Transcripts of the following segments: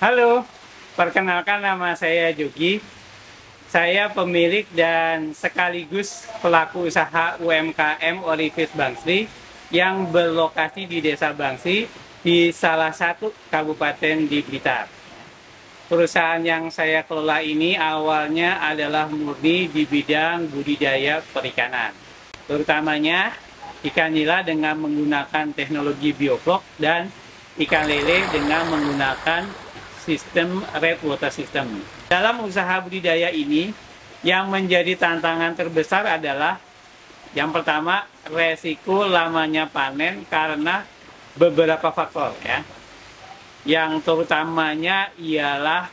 Halo, perkenalkan nama saya Jogi. Saya pemilik dan sekaligus pelaku usaha UMKM Orifish Bangsri yang berlokasi di Desa Bangsri di salah satu kabupaten di Blitar. Perusahaan yang saya kelola ini awalnya adalah murni di bidang budidaya perikanan, terutamanya ikan nila dengan menggunakan teknologi bioflok dan ikan lele dengan menggunakan sistem red water system. Dalam usaha budidaya ini, yang menjadi tantangan terbesar adalah yang pertama, resiko lamanya panen karena beberapa faktor ya. Yang terutamanya ialah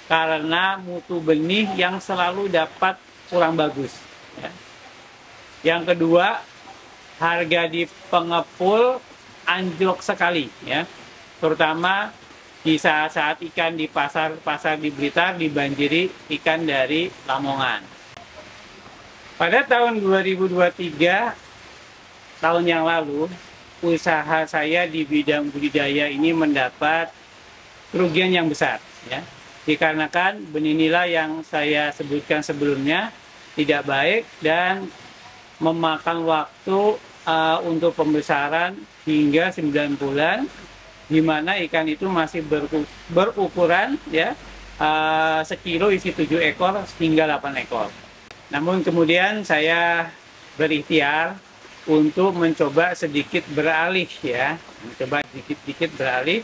karena mutu benih yang selalu dapat kurang bagus ya. Yang kedua, harga di pengepul anjlok sekali ya. Terutama di saat-saat ikan di pasar-pasar di Blitar dibanjiri ikan dari Lamongan. Pada tahun 2023, tahun yang lalu, usaha saya di bidang budidaya ini mendapat kerugian yang besar. Ya. Dikarenakan benih nila yang saya sebutkan sebelumnya tidak baik dan memakan waktu untuk pembesaran hingga 9 bulan, di mana ikan itu masih berukuran ya sekilo isi 7 ekor hingga 8 ekor. Namun kemudian saya berikhtiar untuk mencoba sedikit beralih ya, mencoba sedikit beralih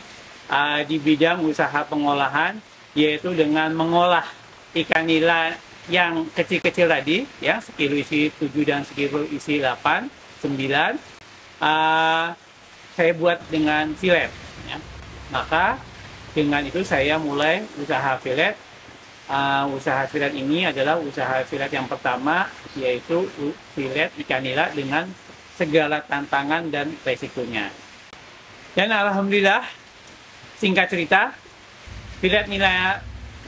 di bidang usaha pengolahan, yaitu dengan mengolah ikan nila yang kecil-kecil tadi ya, sekilo isi 7 dan sekilo isi 8, 9, saya buat dengan filet. Ya. Maka dengan itu saya mulai usaha filet. Usaha filet ini adalah usaha filet yang pertama, yaitu filet ikan nila dengan segala tantangan dan resikonya. Dan alhamdulillah, singkat cerita, filet nila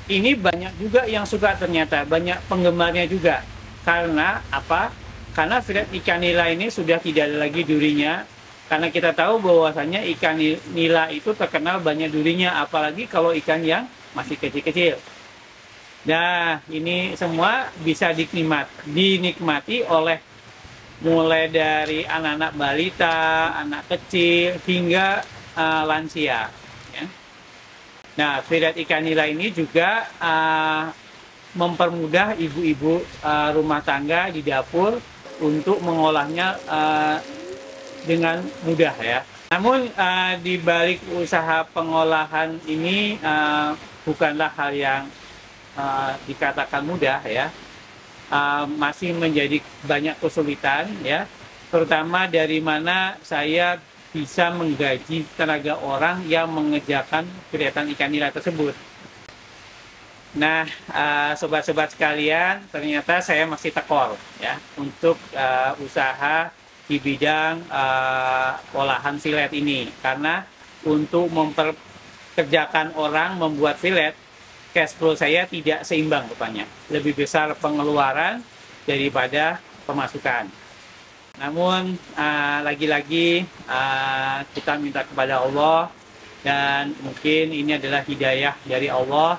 ini banyak juga yang suka, ternyata banyak penggemarnya juga. Karena apa? Karena filet ikan nila ini sudah tidak ada lagi durinya. Karena kita tahu bahwasanya ikan nila itu terkenal banyak durinya, apalagi kalau ikan yang masih kecil-kecil. Nah, ini semua bisa dinikmati oleh mulai dari anak-anak balita, anak kecil, hingga lansia. Ya. Nah, filet ikan nila ini juga mempermudah ibu-ibu rumah tangga di dapur untuk mengolahnya dengan mudah ya. Namun di balik usaha pengolahan ini bukanlah hal yang dikatakan mudah ya. Masih menjadi banyak kesulitan ya. Terutama dari mana saya bisa menggaji tenaga orang yang mengerjakan filetan ikan nila tersebut. Nah, sobat-sobat sekalian, ternyata saya masih tekor ya untuk usaha di bidang olahan filet ini, karena untuk memperkerjakan orang membuat filet, cash flow saya tidak seimbang rupanya, lebih besar pengeluaran daripada pemasukan. Namun lagi-lagi kita minta kepada Allah, dan mungkin ini adalah hidayah dari Allah.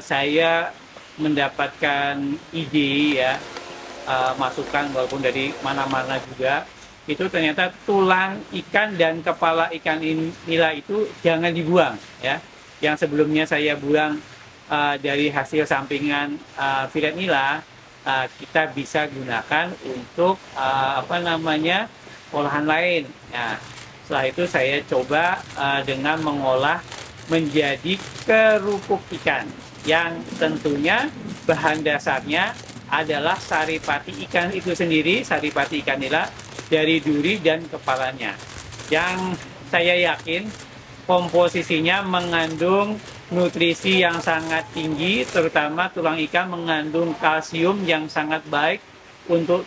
Saya mendapatkan ide ya, masukan walaupun dari mana-mana juga, itu ternyata tulang ikan dan kepala ikan nila itu jangan dibuang ya. Yang sebelumnya saya buang dari hasil sampingan filet nila, kita bisa gunakan untuk olahan lain. Nah, setelah itu saya coba dengan mengolah menjadi kerupuk ikan, yang tentunya bahan dasarnya adalah saripati ikan itu sendiri, saripati ikan nila dari duri dan kepalanya, yang saya yakin komposisinya mengandung nutrisi yang sangat tinggi, terutama tulang ikan mengandung kalsium yang sangat baik untuk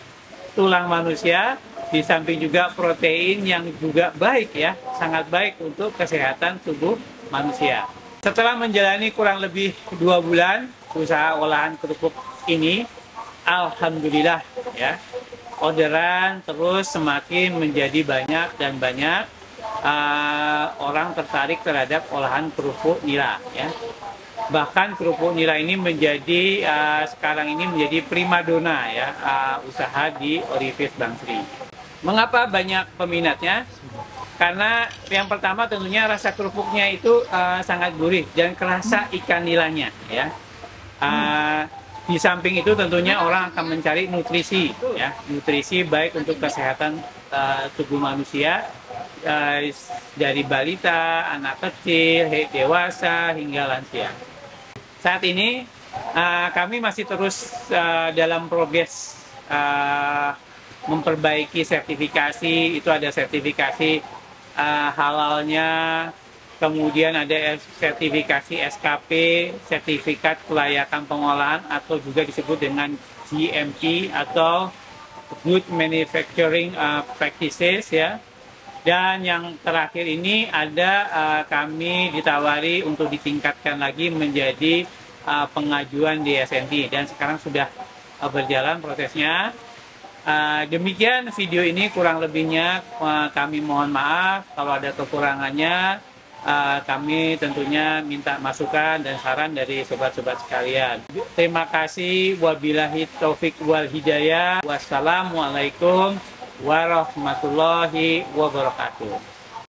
tulang manusia, di samping juga protein yang juga baik ya, sangat baik untuk kesehatan tubuh manusia. Setelah menjalani kurang lebih 2 bulan usaha olahan kerupuk ini, alhamdulillah ya, orderan terus semakin menjadi banyak dan banyak. orang tertarik terhadap olahan kerupuk nila ya. Bahkan kerupuk nila ini menjadi sekarang ini menjadi primadona ya usaha di Orivis Bangsri. Mengapa banyak peminatnya? Karena yang pertama tentunya rasa kerupuknya itu sangat gurih dan kerasa ikan nilanya ya. Di samping itu tentunya orang akan mencari nutrisi ya, nutrisi baik untuk kesehatan tubuh manusia dari balita, anak kecil, dewasa hingga lansia. Saat ini kami masih terus dalam progres memperbaiki sertifikasi. Itu ada sertifikasi halalnya, kemudian ada sertifikasi SKP, sertifikat kelayakan pengolahan atau juga disebut dengan GMP atau Good Manufacturing Practices ya. Dan yang terakhir ini ada kami ditawari untuk ditingkatkan lagi menjadi pengajuan di SNT dan sekarang sudah berjalan prosesnya. Demikian video ini, kurang lebihnya kami mohon maaf kalau ada kekurangannya. Kami tentunya minta masukan dan saran dari sobat-sobat sekalian. Terima kasih. Wabillahi taufik wal hidayah. Wassalamualaikum warahmatullahi wabarakatuh.